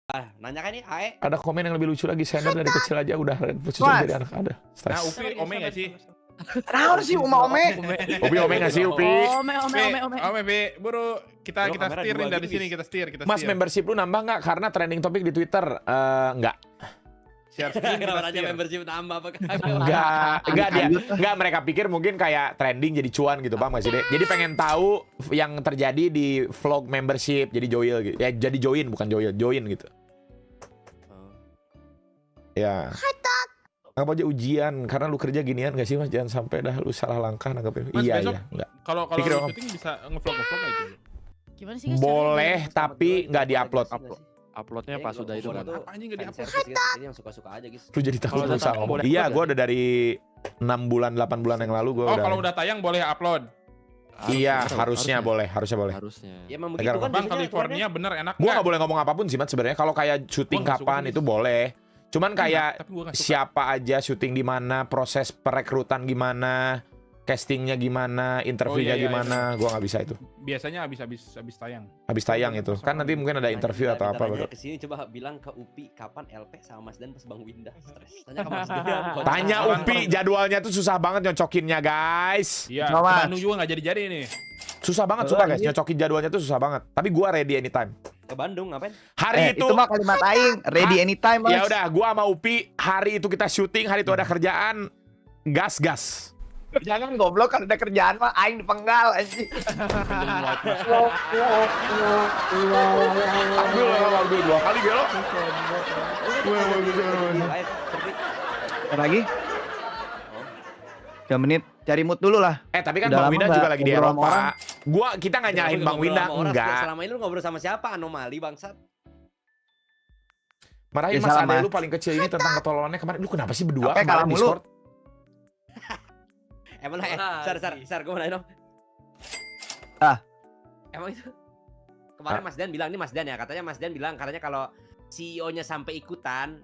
Nanya kan nih, Ae. Ada komen yang lebih lucu lagi, Sender dari kecil aja udah posisi Mas. jadi anak ada. Nah, Stres. Upi ome nggak sih? Kenapa sih Ome? Upi ome nggak sih Upi? Ome. Ome, Be, buru kita Bro, kamera setir nih dua dari gitu, sini, kita setir. Mas membership lu nambah nggak karena trending topik di Twitter? Enggak. Share screen Kenapa kita nanya setir. membership nambah apa Enggak mereka pikir mungkin kayak trending jadi cuan gitu, paham gak sih, Dek? Jadi pengen tahu yang terjadi di vlog membership, jadi join gitu. Ya jadi join bukan join gitu. Ya. Anggap aja ujian karena lu kerja ginian gak sih Mas? Jangan sampai dah lu salah langkah nanggapin. Mas, Iya, besok iya, enggak. Kalau Pikir lu dong. syuting bisa ngevlog aja. Gimana sih guys? Boleh tapi nggak diupload. Uploadnya pas sudah itu kan. Apa anjing nggak diupload? Ini yang suka-suka aja, guys. Lu jadi takut Kalau lu datang ngomong. boleh Iya, upload gua nggak udah dari 6 bulan 8 bulan yang lalu gua Oh, udah. kalau udah tayang boleh upload. Iya, harusnya boleh. Harusnya. Ya memang Agar- begitu kan Bang, biasanya California bener enak Gua nggak boleh ngomong apapun sih, Mat, sebenarnya. Kalau kayak syuting Gua nggak suka kapan sih. itu boleh. Cuman kayak tapi gua nggak suka. siapa aja syuting di mana, proses perekrutan gimana, castingnya gimana, interviewnya Oh, iya, gimana, gua nggak bisa itu. Biasanya habis tayang. Habis tayang itu. Kan nanti mungkin ada interview atau apa baru. Kesini coba bilang ke Upi kapan LP sama Mas Dan pas Bang Winda stres. Tanya ke Mas Dan. Tanya Kantor. Upi, jadwalnya tuh susah banget nyocokinnya, guys. Iya, Sama. ke Bandung juga nggak jadi-jadi nih. Susah banget suka guys, nyocokin jadwalnya tuh susah banget. Tapi gua ready anytime. Ke Bandung ngapain? Hari Itu mah kalimat aing, ready anytime, Mas. ya udah, gua sama Upi hari itu kita syuting, hari itu ada kerjaan, gas. Jangan goblok kalau ada kerjaan mah aing dipenggal anjing. Ambil 2 kali gelo. Ae, sepi. Lagi? 3 menit, cari mood dulu lah. Tapi kan Udah Bang lama Winda nggak juga lagi di ngobrol sama Eropa. orang. Kita nggak nyalahin Bang Ngobrol Winda, sama orang, enggak. Selama ini lu ngobrol sama siapa? Anomali bangsat. Marahin Ya, Mas salah, Ade Mas. lu paling kecil ini tentang ketololannya kemarin. Lu kenapa sih berdua Apa, kemarin kalah mulu? Discord? Emang sar gue mau nanya dong. Ah. Emang itu kemarin Mas Dan bilang, ini Mas Dan ya, katanya Mas Dan bilang katanya kalau CEO-nya sampai ikutan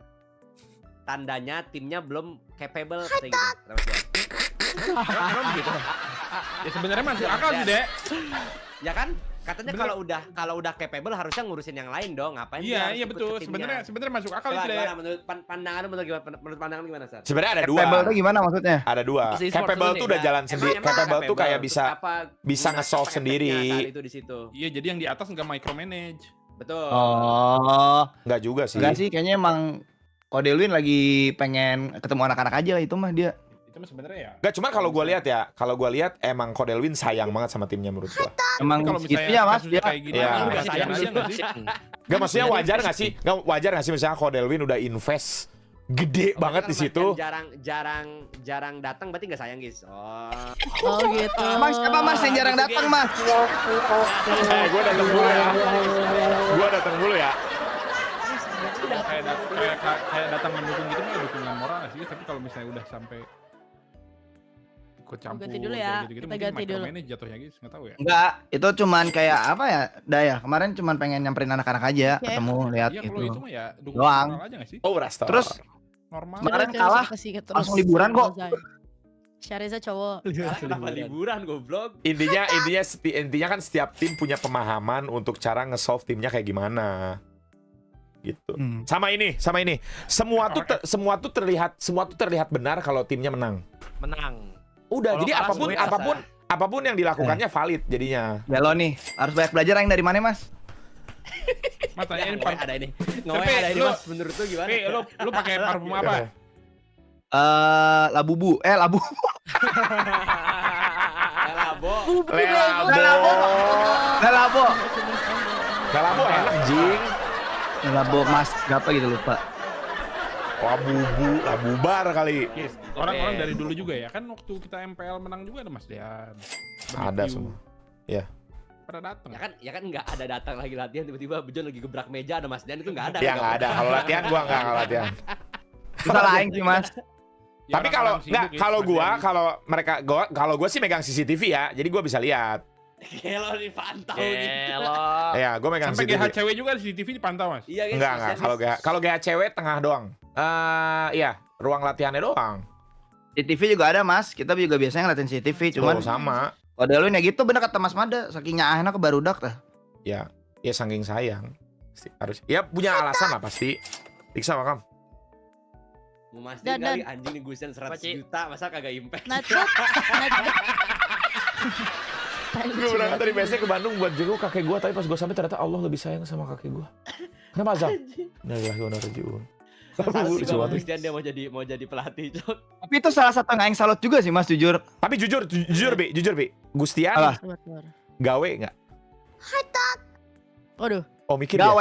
tandanya timnya belum capable katanya gitu. Kata Mas Dan. Emang begitu? Ya sebenarnya masuk akal sih, Dek. Ya kan? Katanya Bener. kalau udah capable harusnya ngurusin yang lain dong. Ngapain dia Iya, harus iya ikut betul. ke timnya? Sebenarnya masuk akal Coba itu, Dek. gimana menurut pandangan lu menurut pandangan lu gimana, Sar? Sebenarnya ada Capable dua. tuh gimana maksudnya? Ada dua. Masih e-sport Capable dulu tuh nih, udah ya. jalan sendiri. Capable tuh kayak bisa bisa nge-solve sendiri. Saat itu di situ. Iya, jadi yang di atas nggak micromanage. Betul. Oh, Enggak juga sih. enggak sih, kayaknya emang Kodelwin lagi pengen ketemu anak-anak aja lah itu mah dia. Itu mah sebenarnya ya. Enggak, cuman kalau gua lihat emang Kodelwin sayang banget sama timnya menurut gua. Emang Kalau segitunya misalnya Mas kasusnya dia. kayak gini, Iya. emang udah Nggak sayang sayang aja nggak sih? Enggak, maksudnya wajar nggak sih? Enggak wajar nggak sih misalnya Kodelwin udah invest gede banget di situ. Jarang datang berarti nggak sayang, guys. Oh. Oh gitu. Mas, siapa Mas yang jarang datang, Mas? Gua datang dulu ya. Kayak datang mendukung gitu mah dukungan moral nggak sih? Tapi kalau misalnya udah sampai ikut campur Ganti dulu ya. kayak gitu-gitu, Kita mungkin ganti dulu. micromanage jatuhnya, guys. Nggak tahu ya. Enggak, itu cuman kayak apa ya? Daya, kemarin cuman pengen nyamperin anak-anak aja, ketemu, lihat Iya, gitu. kalau itu mah ya dukungan Doang. moral aja nggak sih? Oh, Rasta. Terus Normal. Kemarin kalah, langsung liburan kok. Syariza cowok. Kenapa liburan goblok? Intinya kan setiap tim punya pemahaman untuk cara nge-solve timnya kayak gimana. Gitu. Sama ini. Semua tuh terlihat benar kalau timnya menang. Menang. Udah, Kalau jadi kalah semuanya apapun yang dilakukannya valid jadinya. Belo nih, harus banyak belajar yang dari mana, Mas? Matanya ini Ngowe ada ini. Ngowe Tapi ada ini, lu- Mas. Menurut lu gimana? lu pakai parfum apa? Labubu. Labu. Labo. Labo. Labo enak, Jing. Labo Mas, berapa gitu lupa. Labubar kali. Yes. Orang-orang dari dulu juga ya. Kan waktu kita MPL menang juga ada Mas Dean. Ada BBQ. semua. Iya. Pada datang. Ya kan nggak ada datang lagi latihan tiba-tiba Bejon lagi gebrak meja ada Mas Dan itu nggak ada. Ya nggak ada. Kalau latihan gua nggak latihan. Salah aing sih, Mas. Ya, Tapi orang-orang sibuk, nggak, guys, kalau Mas gua, Dean. kalau gua sih megang CCTV ya, jadi gua bisa lihat. Kalau dipantau gitu. Gelo. Ya, gua megang Sampai CCTV. GHCW juga di CCTV dipantau, Mas. Iya guys. Enggak. Mas Dan, Kalau cewek tengah doang. Iya, ruang latihannya doang. CCTV juga ada, Mas. Kita juga biasanya ngeliatin CCTV, cuman Tuh, sama. Kodelwin ya gitu bener kata Mas Mada, saking nyahna ke barudak tah. Ya saking sayang. harus. Ya punya alasan lah pasti. Tiksa makam. Mau mastiin Dan. kali anjing nih Gustian 100 Paci. juta masa kagak impact. Najat. Gue berangkat dari BSD ke Bandung buat jenguk kakek gue, tapi pas gue sampai ternyata Allah lebih sayang sama kakek gue. Kenapa Azam? Innalillahi wa inna ilaihi raji'un. Pasti Coba kalau tuh. Gustian dia mau jadi pelatih, Cok. Tapi itu salah satu yang aing salut juga sih Mas, jujur. Tapi jujur Bi. Gustian Apa? gawe nggak? Waduh. Oh mikir ya?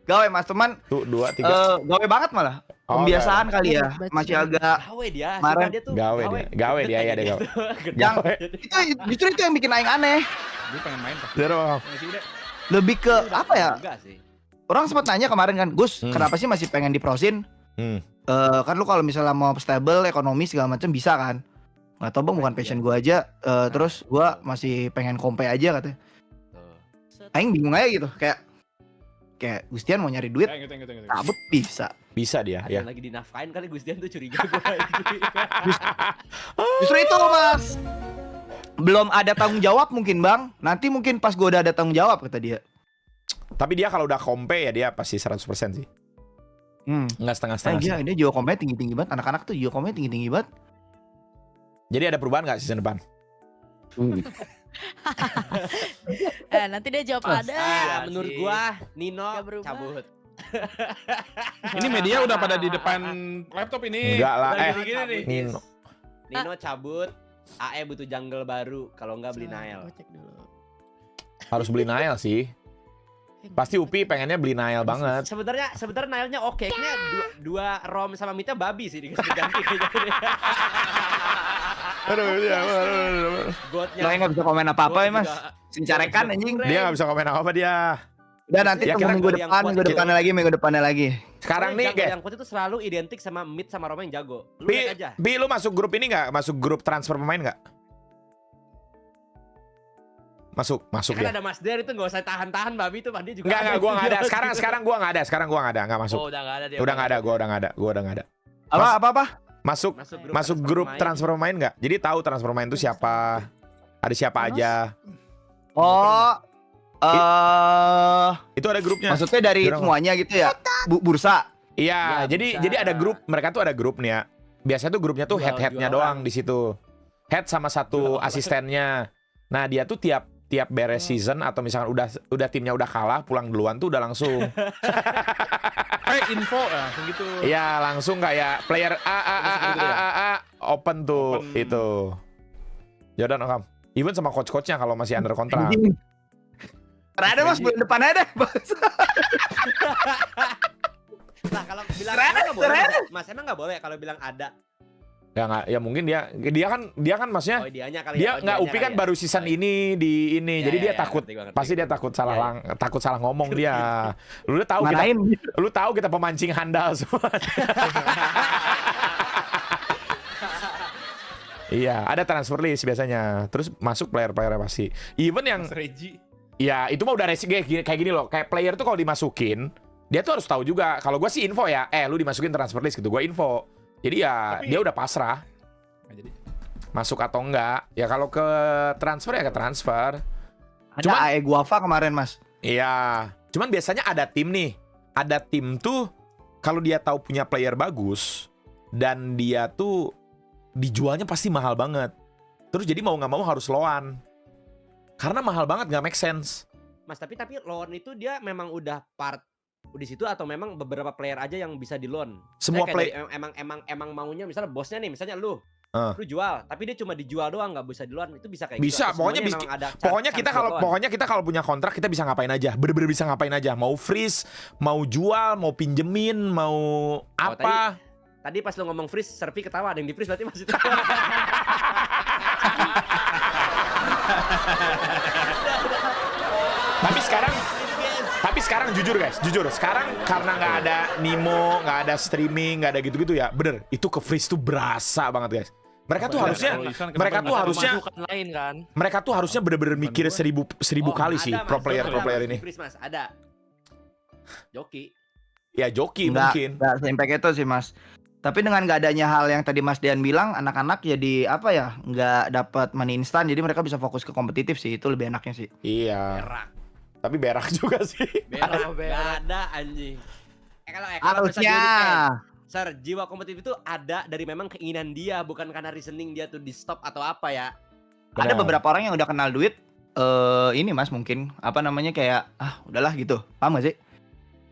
Gawe Mas, teman Tuh 2, 3. gawe banget malah. Oh, Pembiasaan kali ya. Baca. Masih agak Gawe dia, Kemarin suka dia tuh. gawe dia, ya dia gawe. yang Gawe. itu justru itu yang bikin aing aneh. Dia pengen main pasti. Zero. Masih udah. Lebih ke apa ya? Enggak sih. Orang sempat nanya kemarin kan, Gus, kenapa sih masih pengen diprosin? Hmm. Kan lu kalau misalnya mau stable ekonomi segala macam bisa kan? Nggak tau bang, bukan passion gua aja. Terus gua masih pengen kompe aja katanya. Tuh. Aing bingung aja gitu, kayak Gustian mau nyari duit, Kayak gitu. kabut bisa. Bisa dia, Ada ya. yang lagi dinafkain kali Gustian tuh curiga gua. Justru itu Mas. Belum ada tanggung jawab mungkin bang. Nanti mungkin pas gua udah ada tanggung jawab kata dia. Tapi dia kalau udah kompe ya dia pasti 100% sih. Enggak setengah-setengah sih. Dia jiwa kompe tinggi-tinggi banget. Anak-anak tuh jiwa kompe tinggi-tinggi banget. Jadi ada perubahan nggak season depan? Nanti dia jawab ada. Menurut gua Nino Gak berubah. cabut. Ini media udah pada di depan laptop ini. Enggak lah. Udah gini-gini Eh, nih. Nino. Nino cabut. AE butuh jungle baru, kalau enggak beli Nail. Gua cek dulu. Harus beli Nail sih. Pasti Upi pengennya beli Nail banget. Sebenarnya Nailnya oke. Kayaknya dua Rom sama Mita babi sih dikasih ganti kayaknya. Aduh, iya, Godnya. Lo nggak bisa komen apa-apa ya mas. juga- Sincarekan anjing. dia nggak bisa komen apa dia. Udah nanti Ya, tunggu kira- minggu yang depan, kuat minggu depannya lagi. Sekarang nih, Jungle guys. yang kuat itu selalu identik sama mid sama Rom yang jago. Lu Bi, lihat aja. Bi, lu masuk grup ini nggak? Masuk grup transfer pemain nggak? Masuk Kan ya. ada Mas Der itu nggak usah tahan-tahan babi itu dia juga. Enggak, gua nggak ada. Sekarang gua nggak ada, nggak masuk. Oh, udah nggak ada dia. Udah nggak ada, gua udah nggak ada. Apa? Masuk grup pemain. transfer pemain nggak? Jadi tahu transfer pemain itu siapa? Ada siapa Thanos? aja? Oh, Itu ada grupnya. maksudnya dari Jurang. semuanya gitu ya? Bursa. Iya, Ya, jadi bisa. jadi ada grup, mereka tuh ada grup nih ya. Biasanya tuh grupnya tuh Jual- head-headnya jual doang orang. di situ. Head sama satu Jual. asistennya. Nah, dia tuh tiap beres season atau misalkan udah timnya udah kalah, pulang duluan tuh udah langsung. Info langsung gitu. Iya, langsung kayak player A open tuh Open. itu. Jordan Okam. Even sama coach-coachnya kalau masih under kontrak. Anjing. Ada mas, bulan depan ada. Nah, kalau bilang Keren, emang nggak boleh, keren. Mas emang nggak boleh kalau bilang ada. Ya nggak, ya mungkin dia kan maksudnya Oh, dianya kali dia ya. Oh, nggak dianya Upi kali kan ya. baru season ini di ini, Ya, jadi ya, dia ya, takut, ngerti gua, ngerti. pasti dia takut salah Ya, ya. ngomong dia. Lu udah tahu kita, Manain. lu tahu kita pemancing handal semua. Iya, ada transfer list biasanya. Terus masuk player-player pasti. Even yang Mas Reggie. ya itu mah udah resiko kayak gini loh. Kayak player tuh kalau dimasukin, dia tuh harus tahu juga. Kalau gua sih info ya, lu dimasukin transfer list gitu. Gua info. Jadi ya Tapi- dia udah pasrah Nggak jadi. masuk atau enggak. Ya kalau ke transfer ya ke transfer. Ada Cuman- AE Guava kemarin mas. Iya. Cuman biasanya ada tim nih. Ada tim tuh kalau dia tahu punya player bagus dan dia tuh dijualnya pasti mahal banget. Terus jadi mau nggak mau harus loan. Karena mahal banget, nggak make sense. Mas tapi loan itu dia memang udah part di situ atau memang beberapa player aja yang bisa di loan? Semua Kayak play dari emang maunya misalnya bosnya nih, misalnya lu jual, tapi dia cuma dijual doang nggak bisa di loan, itu bisa kayak Bisa, gitu. Atau pokoknya semuanya bis- memang ada pokoknya kita kalau punya kontrak kita bisa ngapain aja. Bener-bener bisa ngapain aja. Mau freeze, mau jual, mau pinjemin, mau apa. Tadi pas lu ngomong freeze, Serpi ketawa, ada yang di freeze berarti masih itu. Tapi sekarang jujur guys, sekarang karena nggak ada Nimo, nggak ada streaming, nggak ada gitu-gitu ya, bener itu ke freeze tuh berasa banget guys. Mereka tuh harusnya, lain kan. mereka tuh harusnya bener-bener mikir seribu Oh, kali ada, sih Mas. pro player Ada, ini. di freeze, Mas, ada. Joki. Ya joki Nggak mungkin. se-impact itu sih mas. Tapi dengan nggak adanya hal yang tadi Mas Dian bilang, anak-anak jadi apa ya, nggak dapat money instan, jadi mereka bisa fokus ke kompetitif sih, itu lebih enaknya sih. Iya. Perak. Tapi berak juga sih. Berak, nggak ada anjing. Kalau Harusnya. Sir, jiwa kompetitif itu ada dari memang keinginan dia, bukan karena reasoning dia tuh di stop atau apa ya. Ada Benar. beberapa orang yang udah kenal duit. Ini Mas mungkin apa namanya kayak udahlah gitu. Paham gak sih?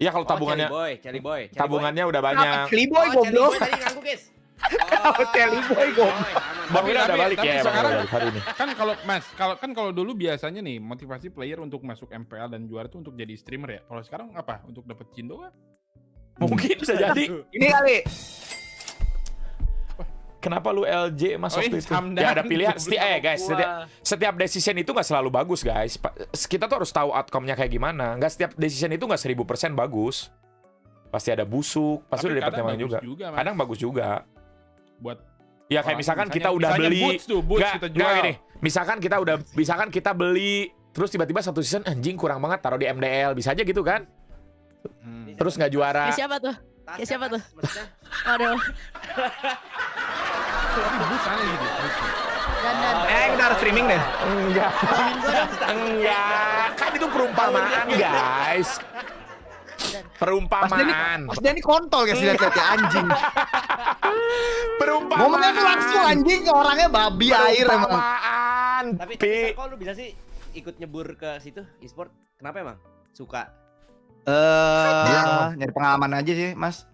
Iya kalau tabungannya Cherry Boy. tabungannya udah banyak. Boy goblok. Tadi nganggu, guys. Cherry Boy, goblok. Bang Wira udah balik tapi ya emang sekarang- udah balik hari ini. Kan kalau Mas, kalau dulu biasanya nih motivasi player untuk masuk MPL dan juara itu untuk jadi streamer ya. Kalau sekarang apa? Untuk dapat cindo kan? Mungkin bisa jadi. Ini kali. Kenapa lu LJ masuk ini itu? Hamdan. Ya ada pilihan. Guys, Wah. setiap decision itu nggak selalu bagus guys. Kita tuh harus tahu outcome-nya kayak gimana. Nggak setiap decision itu nggak 1000% bagus. Pasti ada busuk, pasti Tapi udah dapet kadang yang lain bagus juga. Mas. Kadang bagus juga. Buat Ya kayak orang- misalkan kita udah misalnya beli, Boots tuh, Boots kita jual. gini. Misalkan kita beli, terus tiba-tiba satu season anjing kurang banget taruh di MDL, bisa aja gitu kan? Hmm. Terus nggak juara. Kayak siapa tuh? Kayak siapa tuh? Maksudnya, Aduh. Tapi Boots aneh gitu. Dan. Kita harus streaming deh. Enggak, Tolongin gue dong. enggak. Kan itu perumpamaan guys. Perumpamaan. Pas dia ini kontol guys lihat-lihat ya anjing. Perumpamaan. Ngomongnya tuh langsung anjing orangnya babi air emang. Perumpamaan. tapi Pi. Sir, kok lu bisa sih ikut nyebur ke situ e-sport? Kenapa emang? Suka. Nyari pengalaman aja sih, Mas.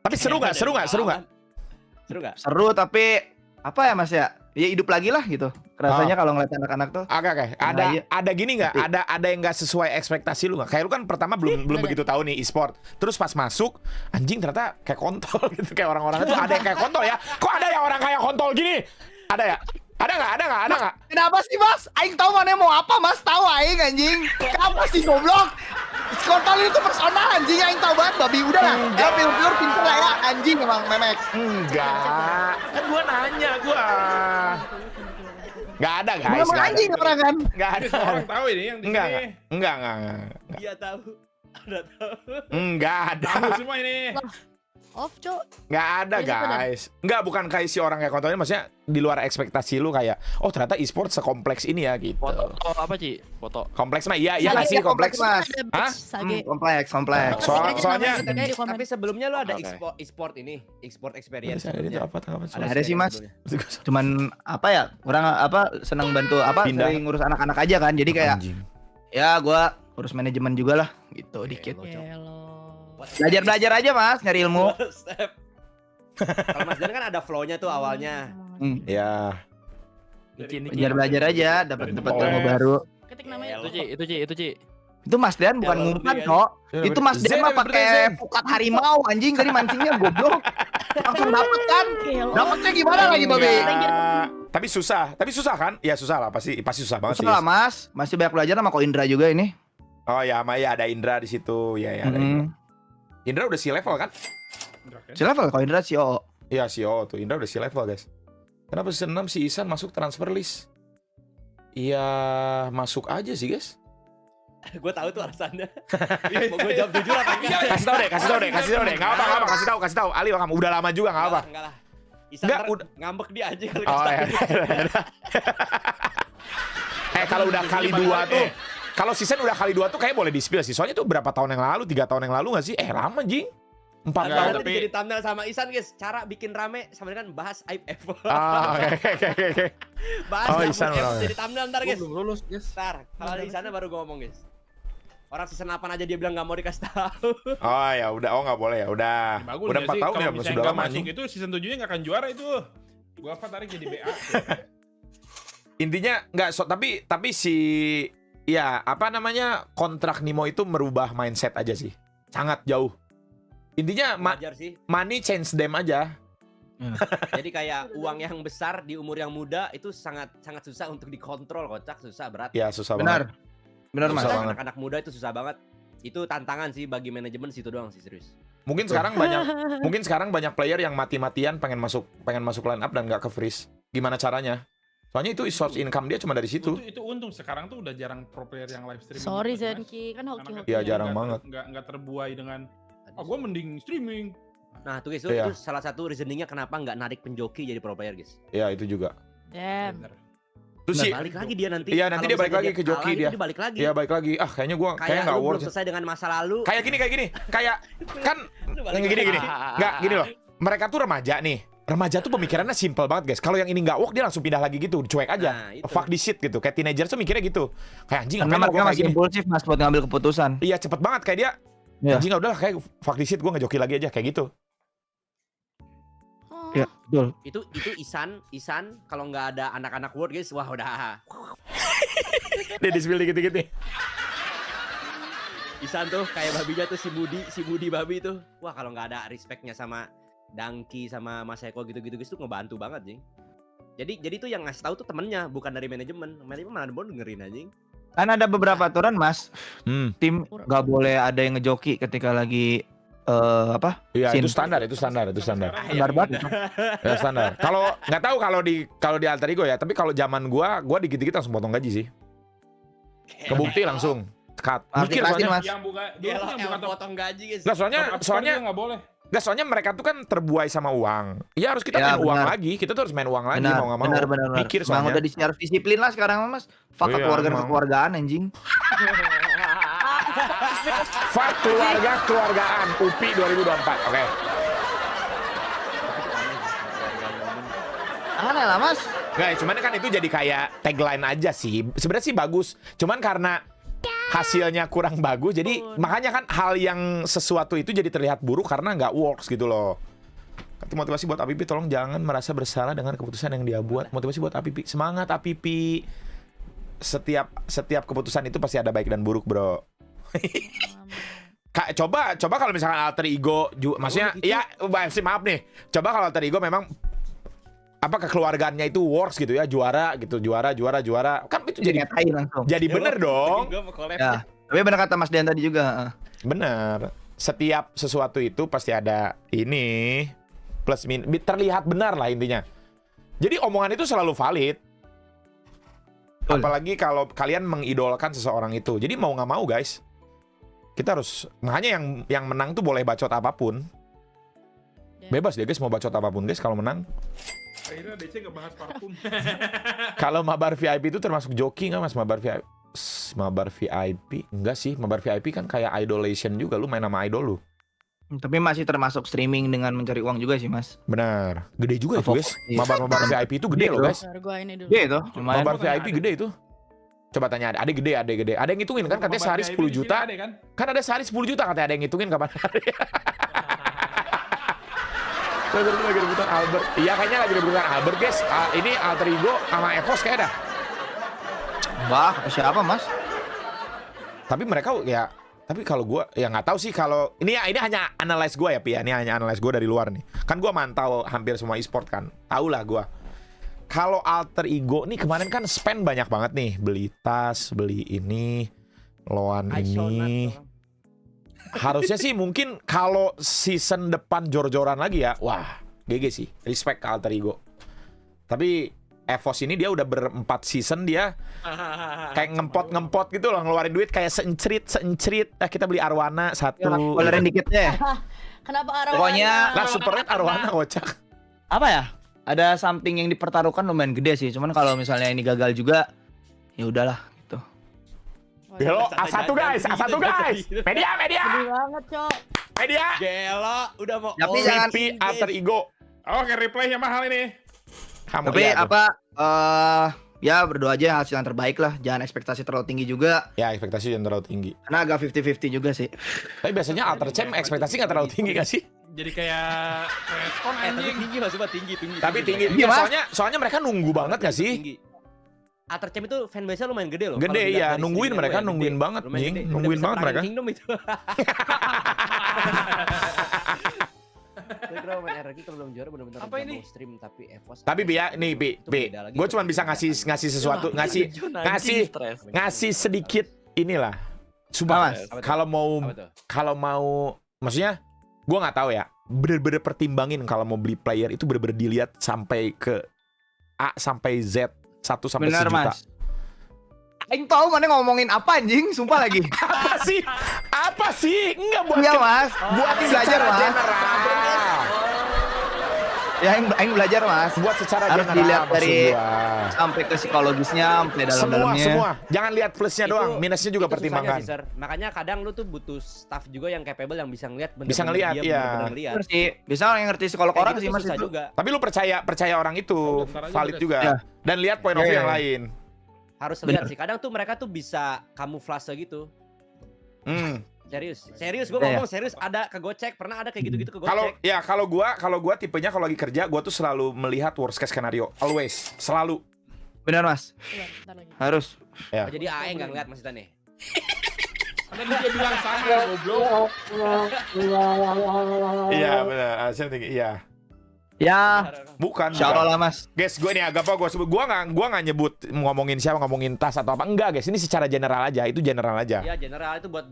Tapi seru nggak? Seru nggak? Seru nggak? Seru nggak? Seru tapi apa ya Mas ya? Ya hidup lagi lah gitu. Rasanya kalau ngeliat anak-anak tuh. Oke. Nah, iya. Ada gini nggak? Ada yang nggak sesuai ekspektasi lu nggak? Kayak lu kan pertama belum begitu tahu nih e-sport. Terus pas masuk, anjing ternyata kayak kontol gitu. Kayak orang-orang itu ada yang kayak kontol ya. Kok ada yang orang kayak kontol gini? Ada ya? Ada nggak? Kenapa sih Mas? Aing tahu mana mau apa Mas? Tahu Aing anjing. Kenapa sih goblok? Kontol itu personal anjing Aing tahu banget babi udah lah. Ya pure pinter lah ya anjing emang memek. Enggak. Kan gua nanya gua. Nggak ada guys. Emang anjing orang kan. Nggak Ini ada. semua orang tahu ini yang di Enggak. sini. Enggak. Iya tahu. Ada tahu. Enggak ada. Tahu semua ini. Off, Cok. Nggak ada Iya, bener. guys. Nggak, bukan kayak si orang kayak kontolnya. Maksudnya di luar ekspektasi lu kayak, oh ternyata e-sport sekompleks ini ya gitu. Foto apa Ci? Foto. Kompleks mah iya nggak Sage. sih kompleks. Mas. Ada Hah? bitch, Sage. Kompleks. Soalnya- Tapi sebelumnya lu ada Oke. e-sport ini, e-sport experience. Ada sebelumnya. apa tanggapan soal Ada sih, Mas. sebelumnya. Cuman apa ya? Orang apa senang bantu apa Pindah. sering ngurus anak-anak aja kan. Jadi kayak anjing. ya gua urus manajemen juga lah gitu dikit. Gelo. Belajar aja Mas, nyari ilmu. Step. Kalau Mas Dan kan ada flow-nya tuh awalnya. Ya. Belajar aja, dapat ilmu baru. Ketik namanya. Itu Ci. Itu Mas Dan bukan Ya, ngumpan kan. kok. Itu Mas Dan mah Zen, pakai Zen. pukat harimau anjing tadi mancingnya goblok. Langsung dapet kan? Gelo. Dapetnya gimana lagi babe? Enggak. Tapi susah kan? Ya susah lah, pasti susah banget sih. Salah Mas, masih banyak belajar sama Ko Indra juga ini. Oh ya, Maya ada Indra di situ. Ya ada Indra. Indra udah si level kan? Si level Ko Indra si OO. Iya si O tuh. Indra udah si level guys. Kenapa season 6 si Isan masuk transfer list? Iya masuk aja sih guys. Gue tahu tuh alasannya. Mau gue jawab jujur apa enggak? Kasih tau deh. Nggak apa. Kasih tahu. Ali kamu udah lama juga nggak apa. Enggak lah. Isan Enggak, ntar udah. ngambek dia aja kalau Oh kasih ya. tahu. Kalau udah kali 2 tuh. Kalau season udah kali 2 tuh kayak boleh di-spill sih. Soalnya tuh berapa tahun yang lalu, 3 tahun yang lalu nggak sih? Lama jing. 4 Enggak, tahun. nanti jadi thumbnail sama Isan guys. Cara bikin rame sama dengan bahas aib F. Oke. Bahas Oh, dapur Isan F ulang. jadi thumbnail ntar guys. Belum lulus, guys. Ntar, kalau di sana baru gue ngomong guys. Orang season 8 aja dia bilang nggak mau dikasih tahu. Oh ya udah, nggak boleh ya udah. Bagus Udah ya 4 sih, tahun kalau ya, misalnya sudah nggak lama masuk anjing. itu season 7-nya nggak akan juara itu. Gua apa tarik jadi BA. Intinya nggak tapi si ya apa namanya kontrak Nimo itu merubah mindset aja sih. Sangat jauh. Intinya Wajar sih. money change them aja. Jadi kayak uang yang besar di umur yang muda itu sangat susah untuk dikontrol, kocak, susah, berat. Ya susah Benar. banget. Benar Mas. Susah Untuk banget. anak-anak muda itu susah banget. Itu tantangan sih bagi manajemen situ doang sih serius. Mungkin sekarang banyak player yang mati-matian pengen masuk line up dan nggak ke freeze. Gimana caranya? Soalnya itu source income dia cuma dari situ. Itu untung sekarang tuh udah jarang pro player yang live streaming. Sorry gitu, Mas. Zenki, kan hoki-hoki. Iya, jarang banget. Nggak terbuai dengan gua mending streaming. Nah tuh guys, Iya. itu salah satu reasoningnya kenapa nggak narik penjoki jadi pro player guys. Ya itu juga. Damn. Bener. Terus sih, balik lagi dia nanti. iya, nanti Kalau dia balik misalnya lagi ke joki kalah, dia. itu balik lagi. Iya balik lagi. Ah kayaknya gue Kayak nggak lu belum worth. selesai dengan masa lalu. Kayak gini. Kayak kan gini. Nggak gini loh. Mereka tuh remaja nih. Remaja tuh pemikirannya simple banget guys. Kalau yang ini nggak work dia langsung pindah lagi gitu, cuek aja. Nah, itu. Fuck this shit gitu. Kayak teenager tuh mikirnya gitu. Kayak anjing Karena ngapain lah mereka gue kayak masih gini. impulsif mas buat ngambil keputusan. Iya cepet banget kayak dia. Iya. Anjing udah lah kayak fuck this shit gue ngejoki lagi aja kayak gitu. Oh, Iya, betul. Itu Isan kalau nggak ada anak-anak word guys, wah udah. Dia di-spill dikit-dikit nih. Isan tuh kayak babinya tuh si Budi babi tuh. Wah kalau nggak ada respectnya sama Dangki sama Mas Eko gitu-gitu guys tuh ngebantu banget jing. Jadi tuh yang ngasih tahu tuh temennya bukan dari manajemen. Manajemen malah mau dengerin anjing. Kan ada beberapa aturan mas, tim nggak boleh ada yang ngejoki ketika lagi apa? Iya Sin. itu standar. Standar Iya, banget. itu. Ya standar. Kalau nggak tahu kalau di alter ego ya, tapi kalau zaman gua dikit-dikit langsung potong gaji sih. Kebukti langsung. Cut. Mikir Artikulasi, soalnya. mas. Yang buka Gelo yang yang buka potong gaji guys. Nggak, soalnya nggak boleh. mereka tuh kan terbuai sama uang. Ya harus kita Ya, main uang benar. lagi. Kita tuh harus main uang lagi Benar, mau nggak mau. benar. Mikir Emang soalnya. udah harus disiplin lah sekarang mas. Fuck Iya, kekeluargaan anjing. Fuck keluargaan UPI 2024. Oke. Aneh lah mas. Nggak, cuman kan itu jadi kayak tagline aja sih. Sebenarnya sih bagus. Cuman karena hasilnya kurang bagus, jadi makanya kan hal yang sesuatu itu jadi terlihat buruk karena nggak works gitu loh. Motivasi buat Apipi, tolong jangan merasa bersalah dengan keputusan yang dia buat. Motivasi buat Apipi, semangat Apipi. Setiap keputusan itu pasti ada baik dan buruk, bro. Kak, coba kalau misalkan alter ego, maksudnya ya, maaf nih. Coba kalau alter ego memang apa kekeluargaannya itu works gitu ya, juara kan itu jadi ngatain langsung. jadi bener dong. Ya. Tapi benar kata Mas Dian tadi juga. Bener. Setiap sesuatu itu pasti ada ini plus minus, terlihat benar lah intinya. Jadi omongan itu selalu valid. Betul. Apalagi kalau kalian mengidolakan seseorang itu. Jadi mau nggak mau guys, kita harus, makanya yang menang tuh boleh bacot apapun. Bebas deh guys mau bacot apapun guys kalau menang. Akhirnya DC ngebahas parfum. Kalau mabar VIP itu termasuk joki nggak mas? Mabar VIP enggak sih, mabar VIP kan kayak idolation juga, lu main nama idol lu. Tapi masih termasuk streaming dengan mencari uang juga sih mas. Benar, gede juga itu guys. Iya. Mabar VIP itu gede loh guys. Bentar, gua ini dulu. Iya itu. Lumayan. Mabar VIP gede itu. Coba tanya ada gede. Ada yang ngitungin kan katanya sehari 10 juta. Kan ada sehari 10 juta katanya, ada yang ngitungin kapan hari. Lagi rebutan Albert. Iya kayaknya lagi rebutan Albert guys. Ini alter ego sama Evos kayak dah. Wah, siapa mas? Tapi mereka ya, tapi kalau gue ya nggak tahu sih kalau ini hanya analyze gue ya Pi ya. Ini hanya analyze gue dari luar nih. Kan gue mantau hampir semua e-sport kan. Tahu lah gue. Kalau alter ego nih kemarin kan spend banyak banget nih, beli tas, beli ini, loan ini. Harusnya sih mungkin kalau season depan jor-joran lagi ya, wah GG sih, respect ke alter ego. Tapi Evos ini dia udah berempat season dia kayak ngempot gitu loh, ngeluarin duit kayak seencrit. Nah, kita beli Arwana satu. Spoilerin dikit deh. Kenapa arah? Pokoknya Lah super red Arwana kocak. apa ya? Ada something yang dipertaruhkan lumayan gede sih. Cuman kalau misalnya ini gagal juga, ya udahlah gitu. Gelo A1 guys, A1 guys. Media. Sedih banget, Cok. Media. Gelo udah mau Tapi jangan- CP alter ego. Oke, replaynya mahal ini. Kamu Tapi iya tuh. apa? Ya berdoa aja hasil yang terbaik lah. Jangan ekspektasi terlalu tinggi juga. Ya ekspektasi jangan terlalu tinggi. Karena agak 50-50 juga sih. Tapi biasanya alter champ ekspektasi nggak terlalu tinggi gak sih? Jadi kayak respon tapi anjing. tinggi mas, Pak, tinggi. Tapi tinggi. Iya, Ya, Mas. soalnya mereka nunggu banget gak sih? Tinggi. Alter Champ itu fanbase-nya lumayan gede loh. Gede, Kalau dilihat iya. dari Nungguin streamingnya, mereka, lumayan nungguin gede. banget, Lumayan Jing. gede. Nungguin Udah bisa banget perangin mereka. Kingdom itu. Saya kira main RRQ kalau belum juara benar-benar Apa ini? mau stream tapi Evos. Tapi Bi ya, nih Bi, Itu beda lagi. gue cuma bisa ngasih sesuatu, ngasih sedikit inilah. Sumpah, Mas. Apa tuh? kalau mau, maksudnya gue nggak tahu ya. Bener-bener pertimbangin kalau mau beli player itu bener-bener dilihat sampai ke A sampai Z 1 sampai Benar sejuta. mas. Aing tahu mana ngomongin apa anjing, sumpah lagi. Apa sih? Enggak buat Iya mas. buat belajar secara mas. general. Ya aing belajar Mas. Buat secara Harus general dilihat maksud dari gua. sampai ke psikologisnya, sampai dalam-dalamnya. Semua. Jangan lihat plusnya doang, minusnya juga itu susahnya pertimbangkan. sih, Sir. Makanya kadang lu tuh butuh staff juga yang capable yang bisa ngelihat Bisa ngelihat, iya. ngelihat. Bener sih. Bisa orang yang ngerti psikolog Kayak orang gitu sih tuh Mas susah itu. juga. Tapi lu percaya orang itu Bentar aja, valid Des. juga. Ya. Dan lihat point of Iya, view iya, yang iya. lain. Harus Bener. lihat sih. Kadang tuh mereka tuh bisa kamuflase gitu. Hmm. Serius gue Iya, ngomong serius, ada kegocek, pernah ada kayak gitu-gitu Kalau kegocek. kalau gua tipenya kalau lagi kerja gua tuh selalu melihat worst case scenario, always, selalu. Benar Mas. Bentar, bentar lagi. Harus. Oh, jadi AE nggak ngeliat maksudnya nih. Karena dia bilang sama goblok. Iya benar, saya tinggi. Iya. Ya, Bukan. insya Allah lah Mas. Guys, gue ini agak apa gue sebut, gue nggak nyebut ngomongin siapa, ngomongin tas atau apa, enggak guys, ini secara general aja, itu general aja. Ya general itu buat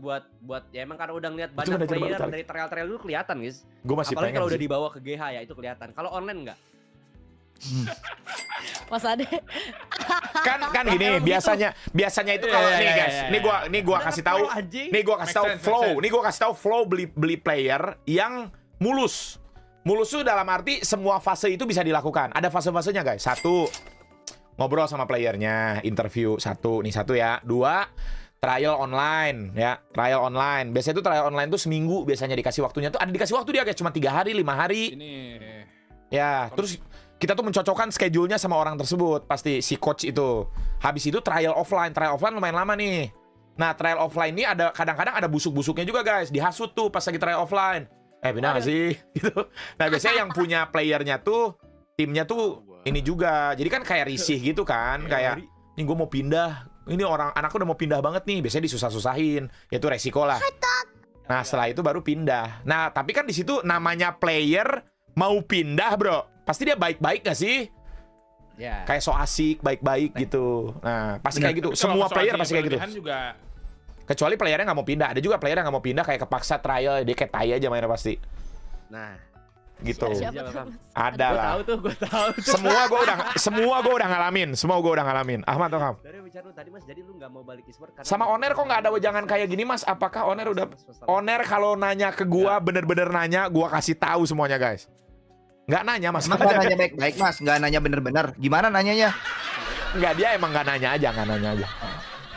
ya emang karena udah ngeliat Itu banyak manajer player baru dari trial dulu kelihatan guys. Gue masih Apalagi pengen kalau udah sih. dibawa ke GH ya itu kelihatan. Kalau online enggak. Mas Ade. kan gini, biasanya itu kalau Iya, nih iya, guys, iya, ini gua kasih tahu, Anjing. nih gua kasih tahu Make sense, flow, make sense. nih gua kasih tahu flow beli player yang mulus. Mulus itu dalam arti semua fase itu bisa dilakukan. Ada fase-fasenya guys. 1, ngobrol sama playernya, interview. 1 ya. 2, trial online ya. Trial online. Biasanya itu trial online tuh seminggu biasanya dikasih waktunya tuh. Ada dikasih waktu dia guys, cuma 3 hari, 5 hari. Ini Ya, terus kita tuh mencocokkan schedule-nya sama orang tersebut. Pasti si coach itu. Habis itu trial offline. Trial offline lumayan lama nih. Nah, trial offline ini ada kadang-kadang ada busuk-busuknya juga guys. Dihasut tuh pas lagi trial offline. Pindah gak sih? Gitu. Nah, biasanya yang punya playernya tuh, timnya tuh ini juga. Jadi kan kayak risih gitu kan. Kayak, ini gue mau pindah. Ini anakku udah mau pindah banget nih. Biasanya disusah-susahin. Ya itu resiko lah. Nah, setelah itu baru pindah. Nah, tapi kan di situ namanya player mau pindah bro. Pasti dia baik-baik gak sih? Ya. Kayak so asik, baik-baik gitu. Nah, pasti kayak gitu. tapi kalau Semua masalah player asing pasti kayak gitu. berlebihan juga Kecuali playernya nggak mau pindah. Ada juga player yang nggak mau pindah kayak kepaksa trial. Dia kayak tai aja mainnya pasti. Nah, Gitu. Siapa tuh, Mas? Ada gue lah. tahu tuh. Semua gue udah ngalamin. Ahmad tuh Kam. Dari bicara lu tadi Mas, jadi lu nggak mau balik e-sport karena Sama Oner kok nggak ada wejangan kayak gini Mas? Apakah Oner udah Oner kalau nanya ke gua bener-bener nanya, gua kasih tahu semuanya guys. Nggak nanya Mas. Mas nggak nanya baik-baik Mas, nggak nanya bener-bener. Gimana nanyanya? Nggak, dia emang nggak nanya aja.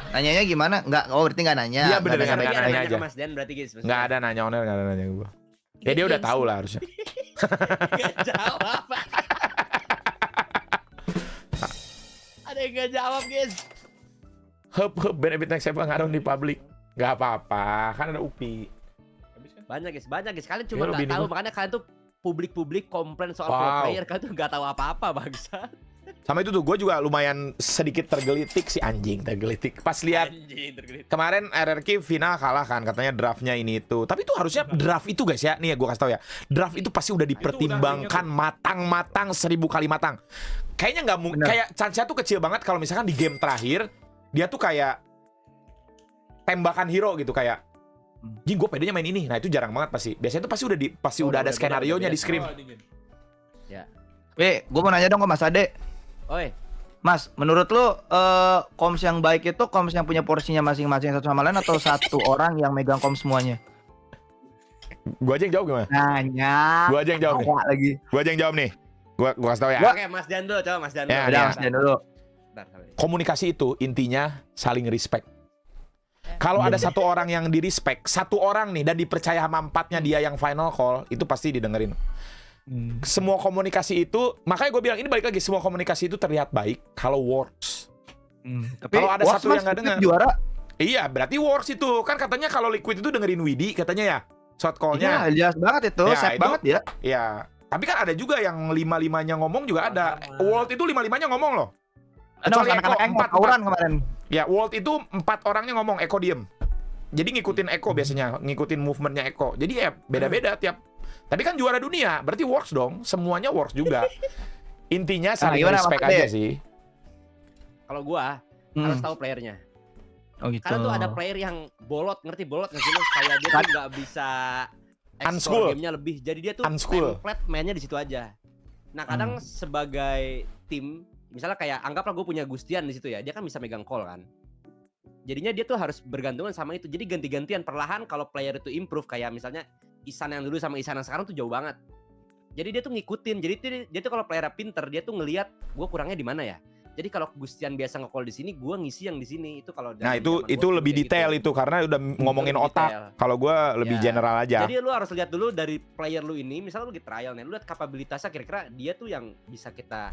Nanyanya gimana? Nggak, oh berarti nggak nanya. Iya, bener, Nggak nggak nanya nanya baik-baik. aja. Mas Dan berarti guys. Nggak ada nanya Oner, nggak ada nanya gua. Ya dia udah tahu lah harusnya. Gak jawab. Ada yang gak jawab guys. Hup benefit next level ngaruh di publik. Nggak apa-apa, kan ada UPI. habis kan. Banyak guys. Kalian Ya, cuma lu nggak bini tahu, gua. makanya kalian tuh publik komplain soal Wow. pro player, kalian tuh nggak tahu apa-apa bangsa. Sama itu tuh gue juga lumayan sedikit tergelitik si anjing tergelitik. Pas lihat Anjing, tergelit. kemarin RRQ final kalah kan, katanya draftnya ini itu. Tapi itu harusnya draft itu guys ya, nih ya gue kasih tau ya. Draft itu pasti udah dipertimbangkan matang-matang 1000 kali matang. Kayaknya nggak mungkin. Bener. Kayak chance-nya tuh kecil banget kalau misalkan di game terakhir dia tuh kayak tembakan hero gitu kayak. Jing gue pedenya main ini. Nah itu jarang banget pasti. Biasanya itu pasti udah ada udah skenario nya biasa. di scrim. Oh, dingin. Gue mau nanya dong ke Mas Ade. Oi, Mas, menurut lu koms yang baik itu koms yang punya porsinya masing-masing satu sama lain atau satu orang yang megang koms semuanya? Gue aja yang jawab gimana? Nanya. Gue aja yang jawab nih. Tawa lagi. Gue aja yang jawab nih. Gue kasih tau ya. oke Mas Dan dulu, coba Mas Dan dulu. Ya, Udah, ya. Mas Dan dulu. Bentar, sabar. Komunikasi itu intinya saling respect. Kalau ada satu orang yang di respect, satu orang nih dan dipercaya sama empatnya dia yang final call, itu pasti didengerin. Semua komunikasi itu, makanya gue bilang ini balik lagi, semua komunikasi itu terlihat baik kalau works. Tapi Kalau ada Works, satu Mas, yang nggak Liquid dengar. juara. Iya, berarti works itu. Kan katanya kalau Liquid itu dengerin Widi katanya ya, shot Iya, call-nya. jelas banget itu, Ya, safe itu- banget ya. Ya, tapi kan ada juga yang 5-5-nya ngomong juga ada. Sama. World itu 5-5-nya ngomong loh. Ada Kecuali Eko, anak-anak yang 4 tawuran kemarin. Ya, World itu 4 orangnya ngomong, Eko diem. Jadi ngikutin Eko biasanya, ngikutin movementnya Eko. Jadi ya beda-beda tiap. Tapi kan juara dunia, berarti works dong. Semuanya works juga. Intinya saling gimana, respect Mas Ade? aja sih. Kalau gua harus tahu playernya. Oh gitu. Karena tuh ada player yang bolot, ngerti bolot nggak sih lu? Kayak dia tuh nggak bisa Unschool. explore gamenya lebih. Jadi dia tuh Unschool. template mainnya di situ aja. Nah kadang sebagai tim, misalnya kayak anggaplah gue punya Gustian di situ ya, dia kan bisa megang call kan. Jadinya dia tuh harus bergantungan sama itu. Jadi ganti-gantian perlahan kalau player itu improve, kayak misalnya Isan yang dulu sama Isan yang sekarang tuh jauh banget. Jadi dia tuh ngikutin. Jadi dia tuh kalau player pinter, dia tuh ngelihat gua kurangnya di mana ya. Jadi kalau Gustian biasa nge-call di sini, gua ngisi yang di sini. Itu kalau Nah dari itu zaman gua lebih kayak detail gitu. itu karena udah ngomongin lebih otak. detail. Kalau gua lebih Ya. general aja. Jadi lu harus lihat dulu dari player lu ini, misalnya lu lagi trial nih, lu lihat kapabilitasnya kira-kira dia tuh yang bisa kita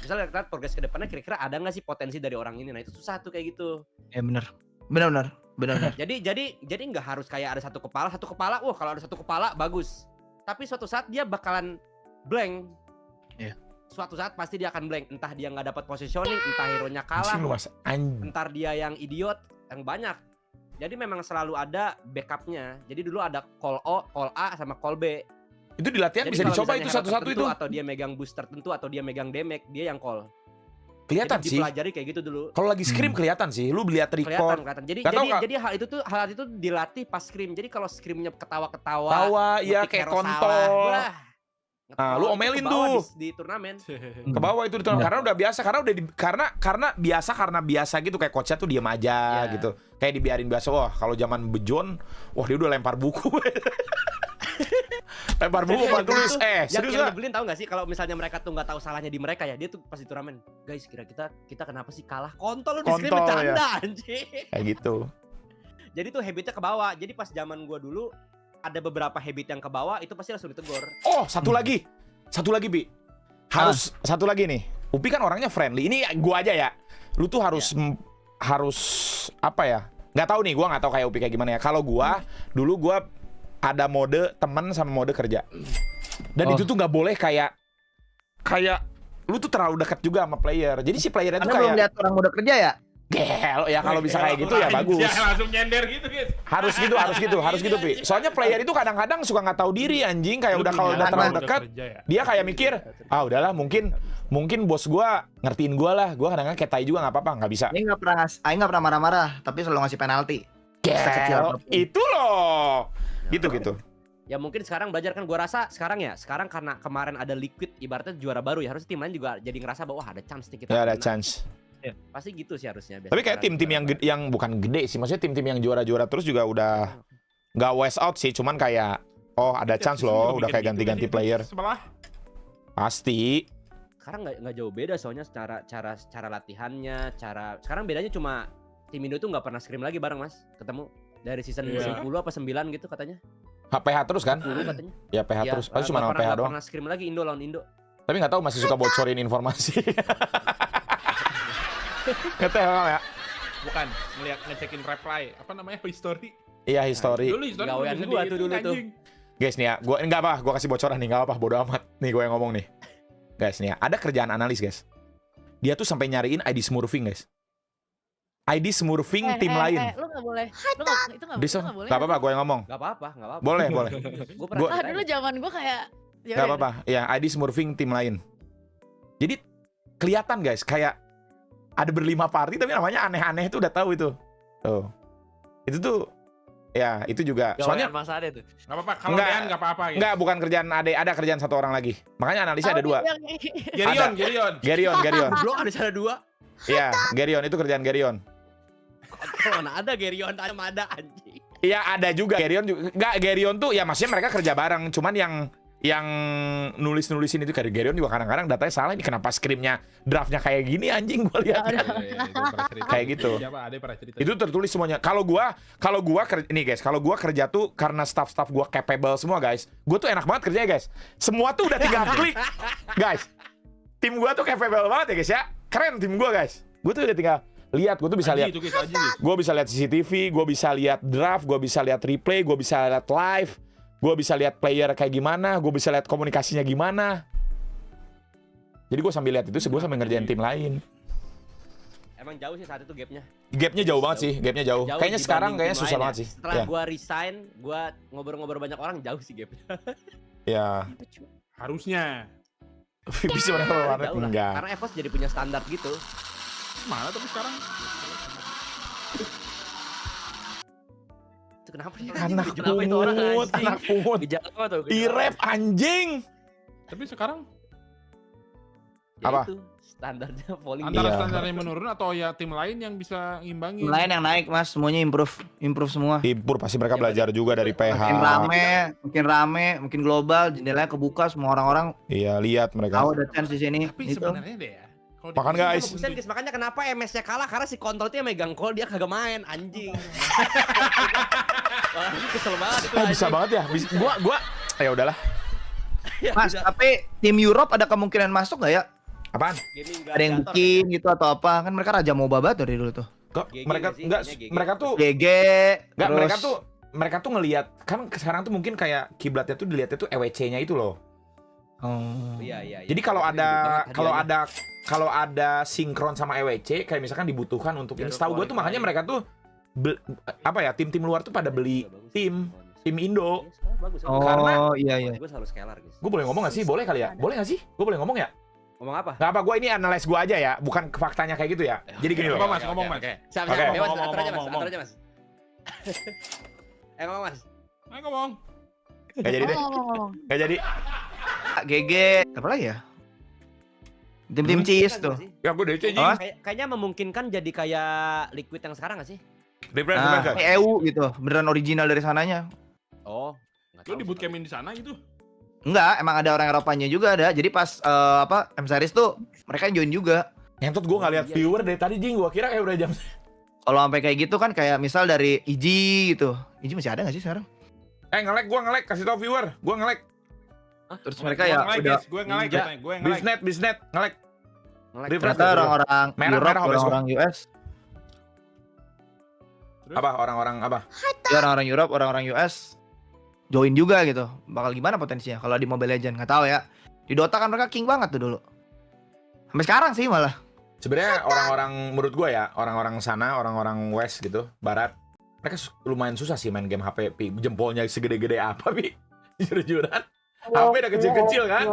misalnya lihat progres ke depannya kira-kira ada nggak sih potensi dari orang ini. Nah, itu susah tuh kayak gitu. Ya benar. Jadi nggak harus kayak ada satu kepala, wah kalau ada satu kepala bagus. Tapi suatu saat dia bakalan blank. Iya. Suatu saat pasti dia akan blank, entah dia nggak dapat positioning, entah hero-nya kalah, Anjing lu, Mas. entar dia yang idiot, yang banyak. Jadi memang selalu ada backupnya. Jadi dulu ada call O, call A, sama call B. Itu di latihan Jadi bisa kalau dicoba misalnya itu hero satu-satu tertentu itu. atau dia megang booster tertentu atau dia megang damage, dia yang call. Kelihatan Jadi sih. dipelajari kayak gitu dulu. Kalau lagi scrim kelihatan sih. Lu lihat record. Kelihatan. Jadi Nggak tahu, Kak. jadi hal itu dilatih pas scrim. Jadi kalau scrimnya ketawa-ketawa, Tawa, ya ngepick kayak hero kontol. salah, wah, Ah, lu ngetrol. Itu omelin kebawa tuh. di turnamen. Ke bawah itu karena udah biasa karena biasa gitu kayak coachnya tuh diem aja Iya. gitu kayak dibiarin biasa. Wah kalau zaman bejon wah dia udah lempar buku lempar buku Jadi buat yang tulis itu- serius yang nggak? nyebelin tahu nggak sih kalau misalnya mereka tuh nggak tahu salahnya di mereka ya, dia tuh pasti turnamen. Guys, kira kita kenapa sih kalah? Kontol lu di scrim Kontol, bercanda anjing. Kayak gitu. Jadi tuh habitnya ke bawah. Jadi pas zaman gua dulu ada beberapa habit yang ke bawah itu pasti langsung ditegur. Oh satu lagi Bi harus satu lagi nih. Upi kan orangnya friendly. Ini gua aja ya. Lu tuh harus harus apa ya? Nggak tahu nih, gua nggak tahu kayak Upi kayak gimana ya. Kalau gua dulu gua ada mode teman sama mode kerja. Dan itu tuh nggak boleh kayak lu tuh terlalu dekat juga sama player. Jadi si playernya tuh Anda belum kayak lihat orang muda kerja ya? gel ya kalau bisa kayak gitu ya bagus. Ya, langsung nyender gitu, guys. Harus gitu Pi. Soalnya player itu kadang-kadang suka nggak tahu diri anjing kayak udah kalau udah terlalu dekat dia kayak mikir, ah udahlah mungkin bos gua ngertiin gua lah. Gua kadang-kadang kayak tai juga nggak apa-apa, nggak bisa. Aing nggak pernah marah-marah, tapi selalu ngasih penalti. Sekecil Gel, apapun. itu loh. Gitu. Ya mungkin sekarang belajar kan, gua rasa sekarang karena kemarin ada Liquid ibaratnya juara baru ya, harusnya tim lain juga jadi ngerasa bahwa wah ada chance nih kita. Ya ada menang. chance. Pasti gitu sih harusnya. Tapi kayak tim-tim yang bukan gede sih, maksudnya tim-tim yang juara-juara terus juga udah nggak waste out sih, cuman kayak oh ada chance loh, udah kayak ganti-ganti player. Sebelah. Pasti. Sekarang nggak jauh beda soalnya cara latihannya, sekarang bedanya cuma tim Indo tuh nggak pernah scrim lagi bareng Mas, ketemu dari season Iya. 10 apa 9 gitu katanya. PH terus kan? 10 katanya. Ya PH Iya, terus, pasti cuma nggak sama PH nggak doang. pernah scrim lagi Indo lawan Indo. Tapi nggak tahu masih suka bocorin informasi. Ngetel ya. Bukan, ngecekin reply. Apa namanya? History. Iya history. Dulu history Gawean bisa gua di- tuh dulu tuh. anjing. Guys nih ya, gua kasih bocoran nih, nggak apa, bodo amat. Nih gue yang ngomong nih. Guys nih ya, ada kerjaan analis guys. Dia tuh sampai nyariin ID smurfing guys. ID smurfing tim lain. Lu nggak boleh. Itu nggak Bisa, boleh. nggak apa-apa, gue yang ngomong. Nggak apa-apa. Boleh. Gue pernah Gua- Ah, ceritain. dulu zaman gua kayak ya Gak udah. apa-apa, ya ID smurfing tim lain. Jadi kelihatan guys, kayak ada berlima party tapi namanya aneh-aneh itu udah tahu itu. Tuh. Itu tuh ya itu juga. Soalnya Mas Ade tuh. Nggak apa-apa, kalau Nggak. Dean nggak apa-apa gitu. enggak bukan kerjaan ada kerjaan satu orang lagi. Makanya analisnya ada Oh, dua. yang- Gerion. Gerion. Blok ada cara dua. Iya, Gerion itu kerjaan Gerion. Kalau mana ada Gerion ada anjing. Iya, ada juga Gerion juga. Enggak, Gerion tuh ya maksudnya mereka kerja bareng, cuman yang nulis-nulisin itu kayak Gerion juga kadang-kadang datanya salah. Ini kenapa skripnya draftnya kayak gini anjing gua lihat. Kayak gitu. Siapa? Ada pernah cerita. Itu tertulis semuanya. Kalau gua ini guys, kalau gua kerja tuh karena staff gua capable semua guys. Gua tuh enak banget kerjanya guys. Semua tuh udah tinggal klik. Guys. Tim gua tuh capable banget ya guys ya. Keren tim gua guys. Gua tuh udah tinggal lihat, gua tuh bisa lihat. Gua bisa lihat CCTV, gua bisa lihat draft, gua bisa lihat replay, gua bisa lihat live. Gua bisa lihat player kayak gimana, gua bisa lihat komunikasinya gimana. Jadi gua sambil lihat itu, gua sambil ngerjain tim lain. Emang jauh sih saat itu gapnya. Gapnya jauh banget sih, gapnya jauh. Kayaknya dibanding sekarang tim kayaknya susah lain ya. banget sih. Setelah Ya. gua resign, gua ngobrol-ngobrol banyak orang, jauh sih gapnya. Ya. Harusnya. Bisa mana kalau warnet Jauh lah. enggak. Karena EVOS jadi punya standar gitu. Mana tapi sekarang? Itu kenapa nih? Anak Kenapa itu orang pungut, anjing? anak pungut. Gejala apa tuh? Di rap anjing. Tapi sekarang Ya Apa? itu standarnya falling. Antara Iya. standarnya menurun atau ya tim lain yang bisa ngimbangin. Tim lain yang naik mas, semuanya improve semua. Impur pasti mereka Ya, belajar berarti- juga dari PH. Makin rame, makin global, jendelanya kebuka, semua orang-orang Iya, lihat mereka. tahu ada chance di sini. Tapi Itu. sebenarnya deh ya. kalau Makan, di- guys. Buset, guys, makanya kenapa MS-nya kalah karena si kontrol dia megang call dia kagak main anjing. Wah, kesel banget itu. Bisa banget ya. Gua ya udahlah. Mas, tapi tim Europe ada kemungkinan masuk nggak ya? Apaan? Ada yang bikin gitu atau apa? Kan mereka raja MOBA banget dari dulu tuh. Kok GG mereka nggak sih? enggak Kayaknya GG. mereka tuh GG, enggak terus mereka tuh ngelihat kan sekarang tuh mungkin kayak kiblatnya tuh dilihatnya tuh EWC-nya itu loh. Oh. Iya. Jadi kalau Ini gede banget hadiahnya. kalau ada sinkron sama EWC kayak misalkan dibutuhkan untuk Biar ini. Setahu gue tuh makanya mereka tuh apa ya tim-tim luar tuh pada beli tim Indo. Bagus. Oh, Karena- iya. Gue selalu scalar, guys. Gue boleh ngomong gak sih? Boleh kali ya? Boleh gak sih? Gue boleh ngomong ya? Ngomong apa? Gak apa, gue ini analis gue aja ya, bukan faktanya kayak gitu ya. Jadi gini Apa, loh. Mas? Ngomong, Mas. Siap, Oke. siap. Bebas, Ngomong, atur aja, Mas. ngomong, Atur aja, Mas. Ngomong, Mas. Ayo ngomong. Gak jadi deh, gak jadi. GG, apa lagi ya? Tim-tim cheese tuh. Ya gue dari itu Oh, aja. Kayaknya memungkinkan jadi kayak Liquid yang sekarang gak sih? Nah, kayak EU gitu, beneran original dari sananya. Oh, nggak Lu tahu. di bootcampin di sana gitu. Enggak, emang ada orang Eropanya juga ada. Jadi pas M series tuh mereka join juga. Ngentot gue gak liat Iya, viewer dari tadi Jing, gue kira kayak udah jam. Kalau sampai kayak gitu kan kayak misal dari Iji gitu. Iji masih ada nggak sih sekarang? Gue nge-lag, kasih tau viewer, gue nge-lag. Terus mereka ya udah Gue nge-like, Ninja. gue nge-like. Bisnet, nge-lag. Nge-lag. Refresh. ternyata orang-orang Merah, Europe, merah, orang-orang US, Apa orang-orang apa? ya orang-orang Europe, orang-orang US join juga gitu. Bakal gimana potensinya kalau di Mobile Legends nggak tahu ya. Di Dota kan mereka king banget tuh dulu. Sampai sekarang sih malah. Sebenarnya orang-orang menurut gue ya, orang-orang sana, orang-orang West gitu, Barat, mereka lumayan susah sih main game HP. Pi. Jempolnya segede-gede apa, Pi? Jujur-jujuran. HP udah kecil-kecil kan?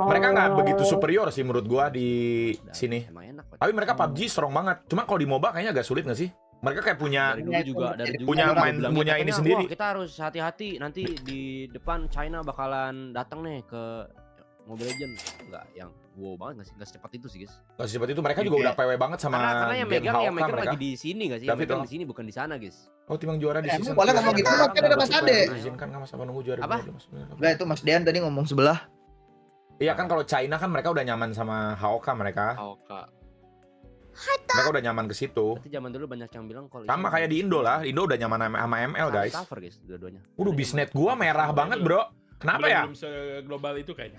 Mereka nggak begitu superior sih menurut gua di sini. Emang enak. Pak. Tapi mereka PUBG strong banget. Cuma kalau di MOBA kayaknya agak sulit nggak sih? Mereka kayak punya Dari dulu juga, dari dulu punya juga main- bilangnya punya ini katanya, sendiri. "Wah, kita harus hati-hati nanti di depan China bakalan datang nih ke Mobile Legends." Enggak, yang wow banget nggak secepat itu sih, guys. nggak seperti itu. Mereka juga udah PW banget sama Karena yang game megang HOK mereka. lagi di sini nggak sih? Yang David megang dong. di sini bukan di sana, guys. Oh, timang juara di Emang season boleh 3. ngomong gitu, Mas, kan ada Mas Ade. Izinkan nggak Mas apa nunggu juara? Apa? dulu, Mas? Enggak, itu Mas Dean tadi ngomong sebelah. Iya kan kalau China kan mereka udah nyaman sama HOK mereka. Kak. Mereka udah nyaman ke situ. Berarti zaman dulu banyak yang bilang kalau Sama kayak di Indo lah. Indo udah nyaman sama ML guys. Cover, guys, dua-duanya. Udah bisnet gua merah banget, Bro. Kenapa ya? Belum seglobal itu kayaknya.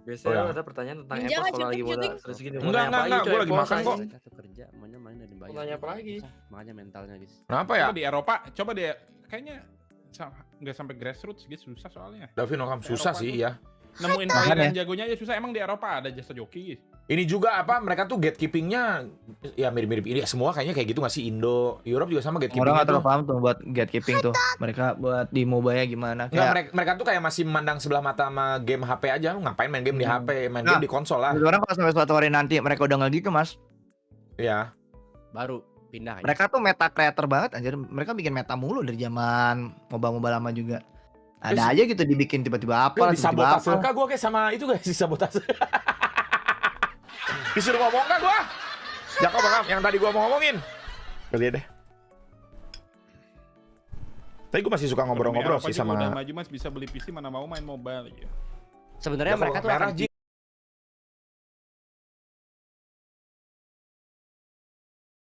Biasanya Oh, ya. ada pertanyaan tentang Ninja Epos nggak kalau lagi syuting, bola syuting? terus gini. Enggak, gua lagi makan kok. Satu kerja, maunya main dan dibayar. Mau tanya apa lagi? Susah, makanya mentalnya, guys. Kenapa ya? Coba di Eropa, coba deh kayaknya nggak sampai grassroots gitu susah soalnya. Davin Okam susah Eropa sih tuh. ya. Nemuin Makanya. player yang jagonya aja susah. Emang di Eropa ada jasa joki. Ini juga apa? Mereka tuh gatekeepingnya ya mirip-mirip ini semua kayaknya kayak gitu nggak sih? Indo, Europe juga sama Orang gatekeepingnya nggak tuh. terlalu paham tuh buat gatekeeping tuh. Mereka buat di MOBA-nya gimana? Nggak, Kayak mereka tuh kayak masih memandang sebelah mata sama game HP aja. Lu ngapain main game di HP? Main Nah. game di konsol lah. orang kalau sampai suatu hari nanti mereka udah nggak gitu mas. Iya. Baru pindah. Mereka tuh meta creator banget anjir. Mereka bikin meta mulu dari zaman MOBA lama juga. Ada aja gitu dibikin tiba-tiba apa, Di tiba-tiba sabotase apa. kah gue kayak sama itu guys, di sabotase. Disuruh ngomong kah gue? Jakob Bangam, yang tadi gue mau ngomongin. Lihat deh. Tapi gue masih suka ngobrol-ngobrol Eropa sih juga sama udah maju mas bisa beli PC mana mau main mobile gitu. Sebenarnya Ya, mereka kalau tuh merah, akan Ji.